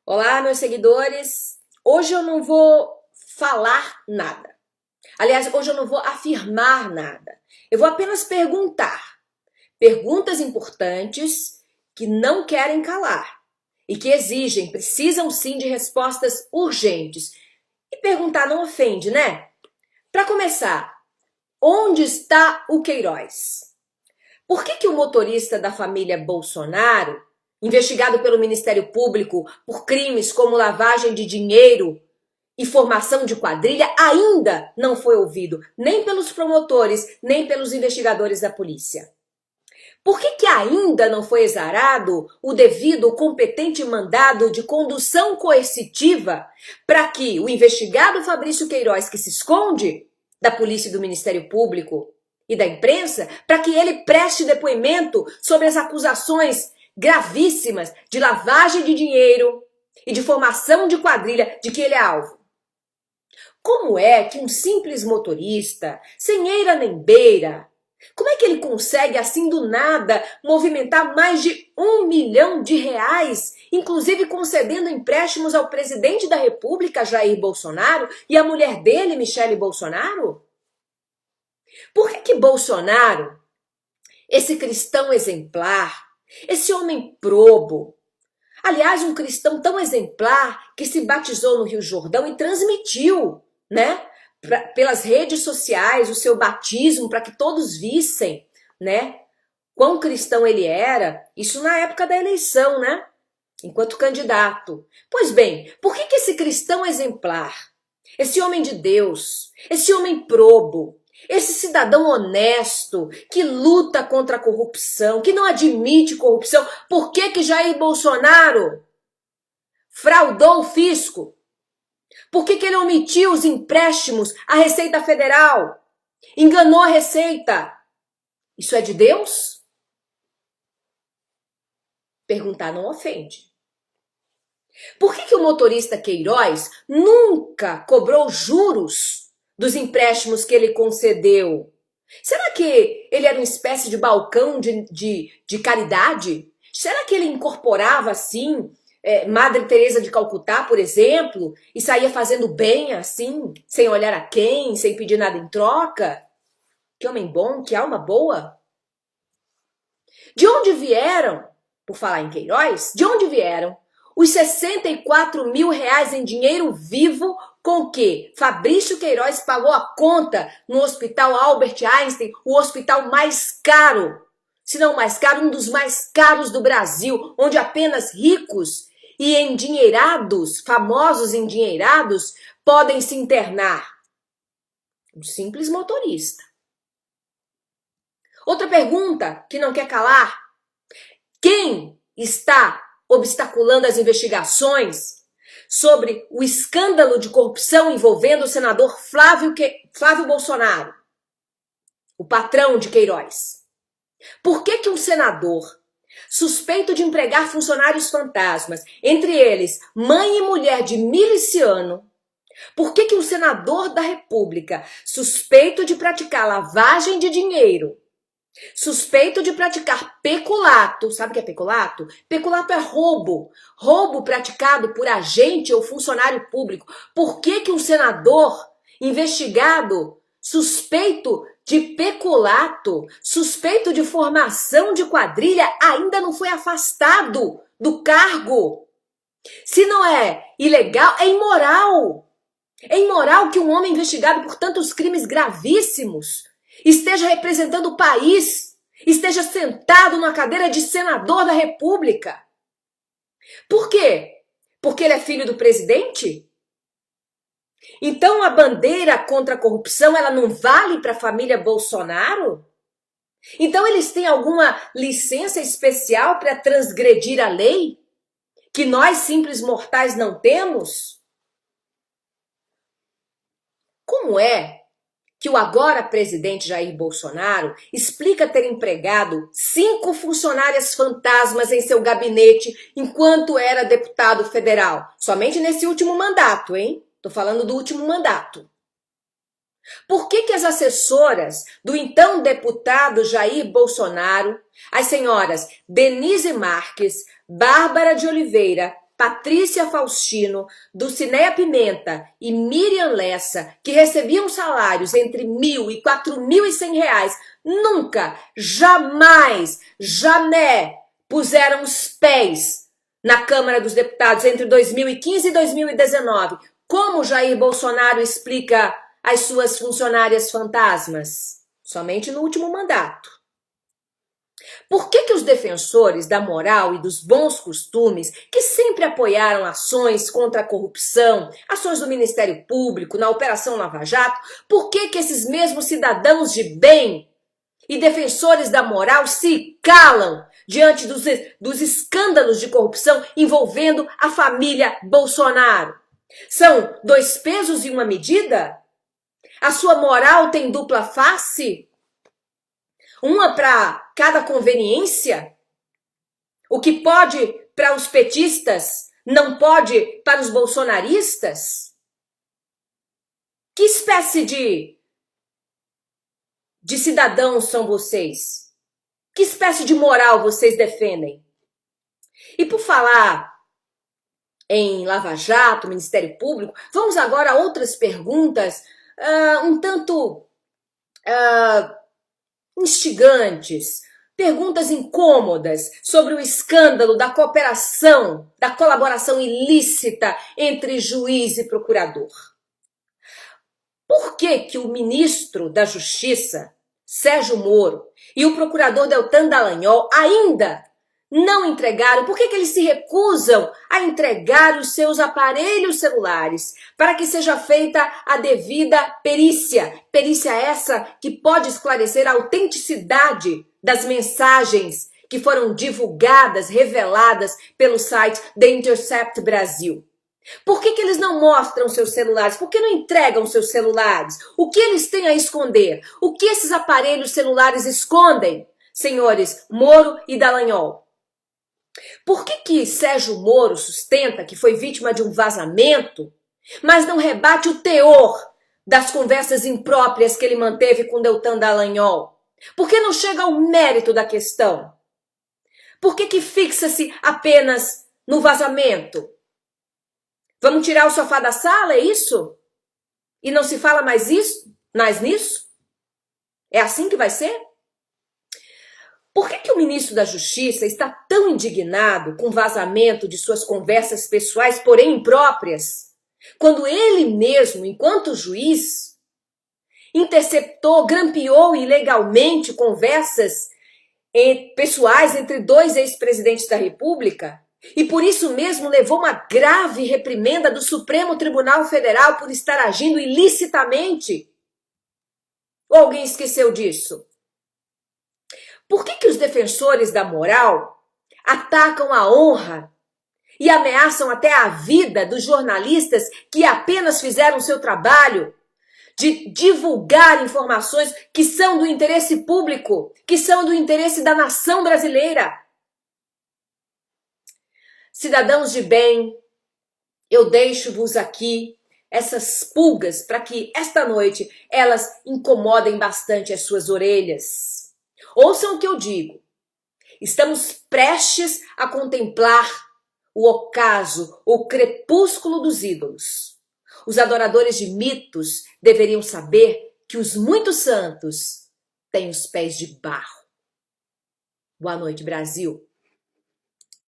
Olá, meus seguidores. Hoje eu não vou falar nada. Aliás, hoje eu não vou afirmar nada. Eu vou apenas perguntar. Perguntas importantes que não querem calar e que precisam sim de respostas urgentes. E perguntar não ofende, né? Para começar, onde está o Queiroz? Por que o motorista da família Bolsonaro, investigado pelo Ministério Público por crimes como lavagem de dinheiro e formação de quadrilha, ainda não foi ouvido, nem pelos promotores, nem pelos investigadores da polícia? Por que ainda não foi exarado o devido competente mandado de condução coercitiva para que o investigado Fabrício Queiroz, que se esconde da polícia e do Ministério Público e da imprensa, para que ele preste depoimento sobre as acusações gravíssimas de lavagem de dinheiro e de formação de quadrilha de que ele é alvo? Como é que um simples motorista, sem eira nem beira, como é que ele consegue, assim do nada, movimentar mais de R$ 1 milhão, inclusive concedendo empréstimos ao presidente da República, Jair Bolsonaro, e à mulher dele, Michele Bolsonaro? Por que Bolsonaro, esse cristão exemplar, esse homem probo, aliás, um cristão tão exemplar que se batizou no Rio Jordão e transmitiu, né, pelas redes sociais o seu batismo para que todos vissem, né, quão cristão ele era, isso na época da eleição, né, enquanto candidato. Pois bem, por que esse cristão exemplar, esse homem de Deus, esse homem probo, esse cidadão honesto, que luta contra a corrupção, que não admite corrupção, por que Jair Bolsonaro fraudou o fisco? Por que ele omitiu os empréstimos à Receita Federal? Enganou a Receita? Isso é de Deus? Perguntar não ofende. Por que o motorista Queiroz nunca cobrou juros dos empréstimos que ele concedeu? Será que ele era uma espécie de balcão de caridade? Será que ele incorporava, assim, Madre Teresa de Calcutá, por exemplo, e saía fazendo bem, assim, sem olhar a quem, sem pedir nada em troca? Que homem bom, que alma boa! De onde vieram, por falar em Queiroz, de onde vieram os R$ 64 mil em dinheiro vivo com que Fabrício Queiroz pagou a conta no Hospital Albert Einstein, o hospital mais caro, se não mais caro, um dos mais caros do Brasil, onde apenas ricos e endinheirados, famosos endinheirados, podem se internar? Um simples motorista. Outra pergunta que não quer calar: quem está obstaculando as investigações sobre o escândalo de corrupção envolvendo o senador Flávio Bolsonaro, o patrão de Queiroz? Por que um senador suspeito de empregar funcionários fantasmas, entre eles mãe e mulher de miliciano, por que um senador da República suspeito de praticar lavagem de dinheiro, suspeito de praticar peculato, sabe o que é peculato? Peculato é roubo, roubo praticado por agente ou funcionário público. Por que um senador investigado, suspeito de peculato, suspeito de formação de quadrilha, ainda não foi afastado do cargo? Se não é ilegal, é imoral. É imoral que um homem investigado por tantos crimes gravíssimos esteja representando o país, esteja sentado na cadeira de senador da República. Por quê? Porque ele é filho do presidente? Então a bandeira contra a corrupção, ela não vale para a família Bolsonaro? Então eles têm alguma licença especial para transgredir a lei? Que nós simples mortais não temos? Como é que o agora presidente Jair Bolsonaro explica ter empregado 5 funcionárias fantasmas em seu gabinete enquanto era deputado federal? Somente nesse último mandato, hein? Tô falando do último mandato. Por que as assessoras do então deputado Jair Bolsonaro, as senhoras Denise Marques, Bárbara de Oliveira Patrícia Faustino, Dulcineia Pimenta e Miriam Lessa, que recebiam salários entre R$ 1.000 e R$ 4.100, nunca, jamais puseram os pés na Câmara dos Deputados entre 2015 e 2019. Como Jair Bolsonaro explica as suas funcionárias fantasmas? Somente no último mandato. Por que os defensores da moral e dos bons costumes, que sempre apoiaram ações contra a corrupção, ações do Ministério Público, na Operação Lava Jato, por que esses mesmos cidadãos de bem e defensores da moral se calam diante dos escândalos de corrupção envolvendo a família Bolsonaro? São dois pesos e uma medida? A sua moral tem dupla face? Uma para cada conveniência? O que pode para os petistas não pode para os bolsonaristas? Que espécie de cidadãos são vocês? Que espécie de moral vocês defendem? E por falar em Lava Jato, Ministério Público, vamos agora a outras perguntas um tanto instigantes, perguntas incômodas sobre o escândalo da cooperação, da colaboração ilícita entre juiz e procurador. Por que o ministro da Justiça, Sérgio Moro, e o procurador Deltan Dallagnol ainda não entregaram? Por que eles se recusam a entregar os seus aparelhos celulares para que seja feita a devida perícia? Perícia essa que pode esclarecer a autenticidade das mensagens que foram divulgadas, reveladas pelo site The Intercept Brasil. Por que eles não mostram seus celulares? Por que não entregam seus celulares? O que eles têm a esconder? O que esses aparelhos celulares escondem, senhores Moro e Dallagnol? Por que Sérgio Moro sustenta que foi vítima de um vazamento, mas não rebate o teor das conversas impróprias que ele manteve com Deltan Dallagnol? Por que não chega ao mérito da questão? Por que fixa-se apenas no vazamento? Vamos tirar o sofá da sala, é isso? E não se fala mais nisso? É assim que vai ser? Por que o ministro da Justiça está tão indignado com o vazamento de suas conversas pessoais, porém impróprias, quando ele mesmo, enquanto juiz, interceptou, grampeou ilegalmente conversas pessoais entre dois ex-presidentes da República e por isso mesmo levou uma grave reprimenda do Supremo Tribunal Federal por estar agindo ilicitamente? Ou alguém esqueceu disso? Por que os defensores da moral atacam a honra e ameaçam até a vida dos jornalistas que apenas fizeram seu trabalho de divulgar informações que são do interesse público, que são do interesse da nação brasileira? Cidadãos de bem, eu deixo-vos aqui essas pulgas para que esta noite elas incomodem bastante as suas orelhas. Ouçam o que eu digo. Estamos prestes a contemplar o ocaso, o crepúsculo dos ídolos. Os adoradores de mitos deveriam saber que os muitos santos têm os pés de barro. Boa noite, Brasil.